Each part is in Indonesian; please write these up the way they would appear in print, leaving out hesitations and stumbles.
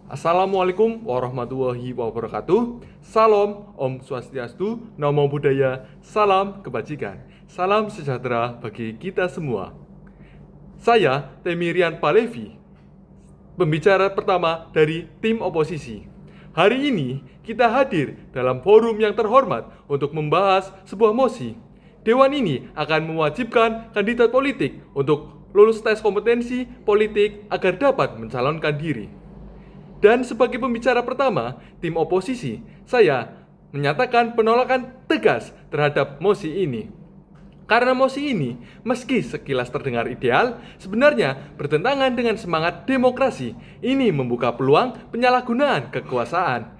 Assalamualaikum warahmatullahi wabarakatuh. Salam, Om Swastiastu, Namo Buddhaya, salam kebajikan, salam sejahtera bagi kita semua. Saya Temirian Palevi, pembicara pertama dari tim oposisi. Hari ini kita hadir dalam forum yang terhormat untuk membahas sebuah mosi. Dewan ini akan mewajibkan kandidat politik untuk lulus tes kompetensi politik agar dapat mencalonkan diri. Dan sebagai pembicara pertama, tim oposisi, saya menyatakan penolakan tegas terhadap mosi ini. Karena mosi ini, meski sekilas terdengar ideal, sebenarnya bertentangan dengan semangat demokrasi. Ini membuka peluang penyalahgunaan kekuasaan.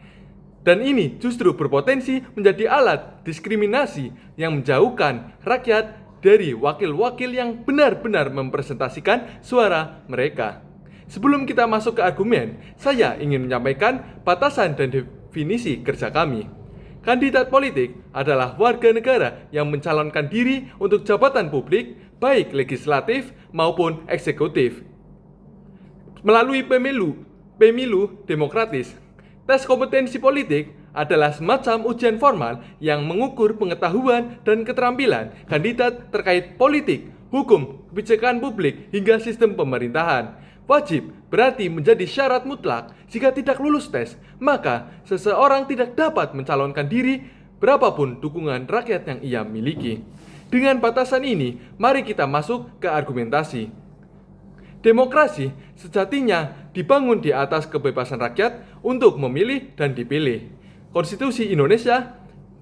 Dan ini justru berpotensi menjadi alat diskriminasi yang menjauhkan rakyat dari wakil-wakil yang benar-benar mempresentasikan suara mereka. Sebelum kita masuk ke argumen, saya ingin menyampaikan batasan dan definisi kerja kami. Kandidat politik adalah warga negara yang mencalonkan diri untuk jabatan publik, baik legislatif maupun eksekutif, melalui pemilu demokratis. Tes kompetensi politik adalah semacam ujian formal yang mengukur pengetahuan dan keterampilan kandidat terkait politik, hukum, kebijakan publik, hingga sistem pemerintahan. Wajib berarti menjadi syarat mutlak. Jika tidak lulus tes, maka seseorang tidak dapat mencalonkan diri berapapun dukungan rakyat yang ia miliki. Dengan batasan ini, mari kita masuk ke argumentasi. Demokrasi sejatinya dibangun di atas kebebasan rakyat untuk memilih dan dipilih. Konstitusi Indonesia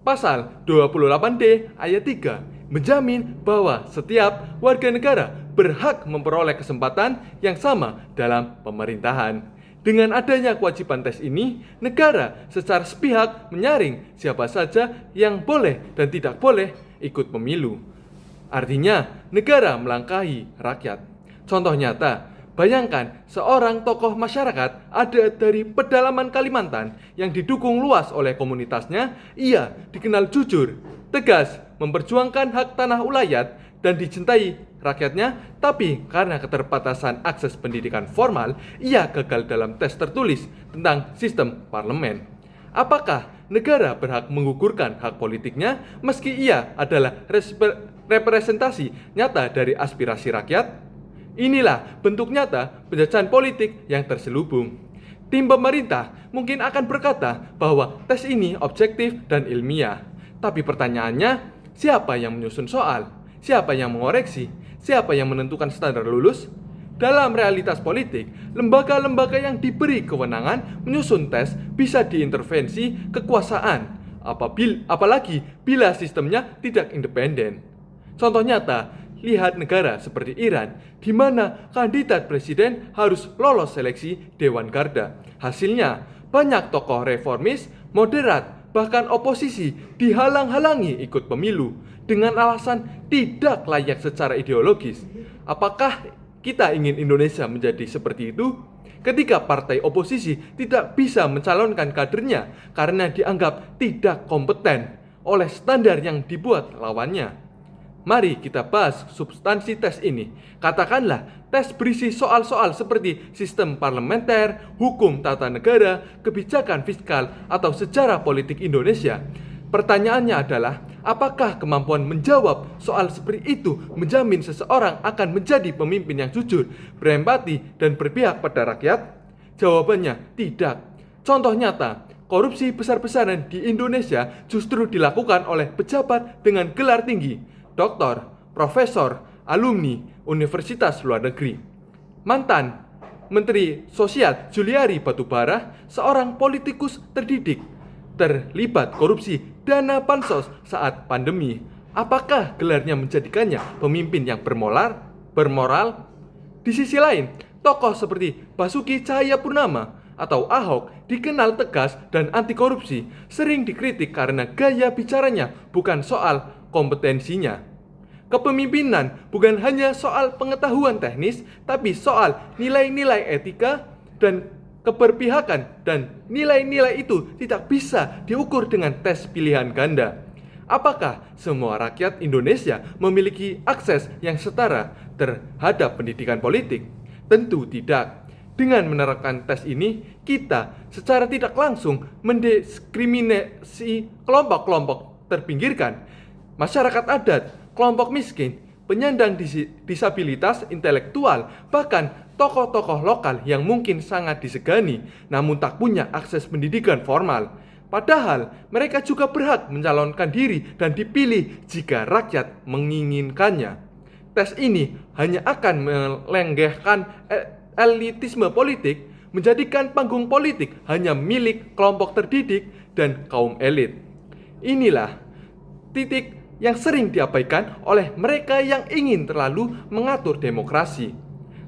Pasal 28D ayat 3 menjamin bahwa setiap warga negara berhak memperoleh kesempatan yang sama dalam pemerintahan. Dengan adanya kewajiban tes ini, negara secara sepihak menyaring siapa saja yang boleh dan tidak boleh ikut pemilu. Artinya, negara melangkahi rakyat. Contoh nyata, bayangkan seorang tokoh masyarakat ada dari pedalaman Kalimantan yang didukung luas oleh komunitasnya. Ia dikenal jujur, tegas, memperjuangkan hak tanah ulayat, dan dicintai rakyatnya, tapi karena keterbatasan akses pendidikan formal, ia gagal dalam tes tertulis tentang sistem parlemen. Apakah negara berhak menggugurkan hak politiknya meski ia adalah representasi nyata dari aspirasi rakyat? Inilah bentuk nyata penjajahan politik yang terselubung. Tim pemerintah mungkin akan berkata bahwa tes ini objektif dan ilmiah. Tapi pertanyaannya, siapa yang menyusun soal? Siapa yang mengoreksi? Siapa yang menentukan standar lulus? Dalam realitas politik, lembaga-lembaga yang diberi kewenangan menyusun tes bisa diintervensi kekuasaan, apalagi bila sistemnya tidak independen. Contoh nyata, lihat negara seperti Iran, di mana kandidat presiden harus lolos seleksi Dewan Garda. Hasilnya, banyak tokoh reformis, moderat, bahkan oposisi dihalang-halangi ikut pemilu dengan alasan tidak layak secara ideologis. Apakah kita ingin Indonesia menjadi seperti itu? Ketika partai oposisi tidak bisa mencalonkan kadernya karena dianggap tidak kompeten oleh standar yang dibuat lawannya. Mari kita bahas substansi tes ini. Katakanlah tes berisi soal-soal seperti sistem parlementer, hukum tata negara, kebijakan fiskal, atau sejarah politik Indonesia. Pertanyaannya adalah, apakah kemampuan menjawab soal seperti itu menjamin seseorang akan menjadi pemimpin yang jujur, berempati, dan berpihak pada rakyat? Jawabannya tidak. Contoh nyata, korupsi besar-besaran di Indonesia justru dilakukan oleh pejabat dengan gelar tinggi, doktor, profesor, alumni universitas luar negeri. Mantan Menteri Sosial Juliari Batubara, seorang politikus terdidik, terlibat korupsi dana bansos saat pandemi. Apakah gelarnya menjadikannya pemimpin yang bermoral? Di sisi lain, tokoh seperti Basuki Cahayapurnama atau Ahok dikenal tegas dan anti korupsi, sering dikritik karena gaya bicaranya bukan soal kompetensinya. Kepemimpinan bukan hanya soal pengetahuan teknis, tapi soal nilai-nilai etika dan keberpihakan, dan nilai-nilai itu tidak bisa diukur dengan tes pilihan ganda. Apakah semua rakyat Indonesia memiliki akses yang setara terhadap pendidikan politik? Tentu tidak. Dengan menerapkan tes ini, kita secara tidak langsung mendiskriminasi kelompok-kelompok terpinggirkan, masyarakat adat, kelompok miskin, penyandang disabilitas intelektual, bahkan tokoh-tokoh lokal yang mungkin sangat disegani, namun tak punya akses pendidikan formal. Padahal mereka juga berhak mencalonkan diri dan dipilih jika rakyat menginginkannya. Tes ini hanya akan melenggahkan elitisme politik, menjadikan panggung politik hanya milik kelompok terdidik dan kaum elit. Inilah titik yang sering diabaikan oleh mereka yang ingin terlalu mengatur demokrasi.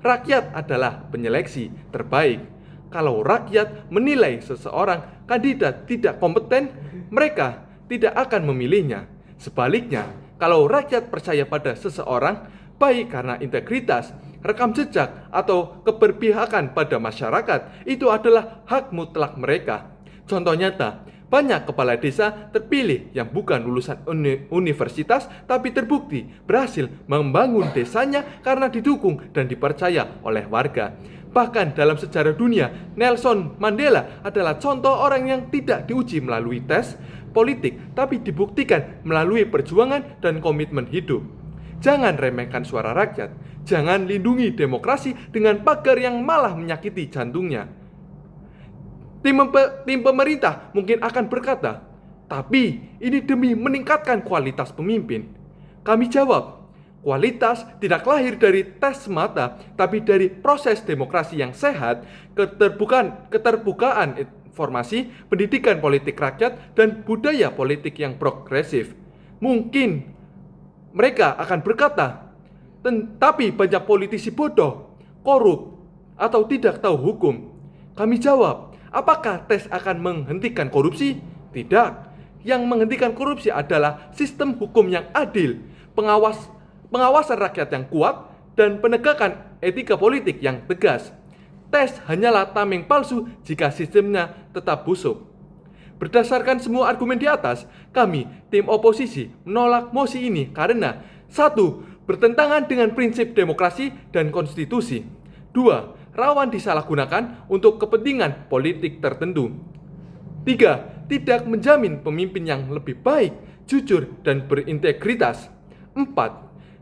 Rakyat adalah penyeleksi terbaik. Kalau rakyat menilai seseorang kandidat tidak kompeten, mereka tidak akan memilihnya. Sebaliknya, kalau rakyat percaya pada seseorang, baik karena integritas, rekam jejak, atau keberpihakan pada masyarakat, itu adalah hak mutlak mereka. Contoh nyata, banyak kepala desa terpilih yang bukan lulusan universitas tapi terbukti berhasil membangun desanya karena didukung dan dipercaya oleh warga. Bahkan dalam sejarah dunia, Nelson Mandela adalah contoh orang yang tidak diuji melalui tes politik tapi dibuktikan melalui perjuangan dan komitmen hidup. Jangan remehkan suara rakyat. Jangan lindungi demokrasi dengan pagar yang malah menyakiti jantungnya. Tim pemerintah mungkin akan berkata, tapi ini demi meningkatkan kualitas pemimpin. Kami jawab, kualitas tidak lahir dari tes semata, tapi dari proses demokrasi yang sehat, keterbukaan informasi, pendidikan politik rakyat, dan budaya politik yang progresif. Mungkin mereka akan berkata, tapi banyak politisi bodoh, korup, atau tidak tahu hukum. Kami jawab, apakah tes akan menghentikan korupsi? Tidak. Yang menghentikan korupsi adalah sistem hukum yang adil, pengawasan rakyat yang kuat, dan penegakan etika politik yang tegas. Tes hanyalah tameng palsu jika sistemnya tetap busuk. Berdasarkan semua argumen di atas, kami, tim oposisi, menolak mosi ini karena 1. Bertentangan dengan prinsip demokrasi dan konstitusi. 2. Rawan disalahgunakan untuk kepentingan politik tertentu. 3. Tidak menjamin pemimpin yang lebih baik, jujur, dan berintegritas. 4.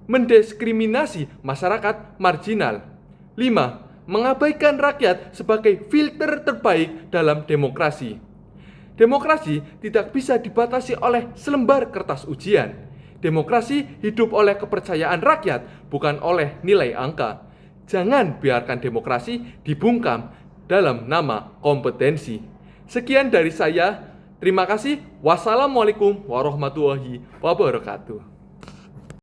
Mendiskriminasi masyarakat marginal. 5. Mengabaikan rakyat sebagai filter terbaik dalam demokrasi. Demokrasi tidak bisa dibatasi oleh selembar kertas ujian. Demokrasi hidup oleh kepercayaan rakyat, bukan oleh nilai angka. Jangan biarkan demokrasi dibungkam dalam nama kompetensi. Sekian dari saya. Terima kasih. Wassalamualaikum warahmatullahi wabarakatuh.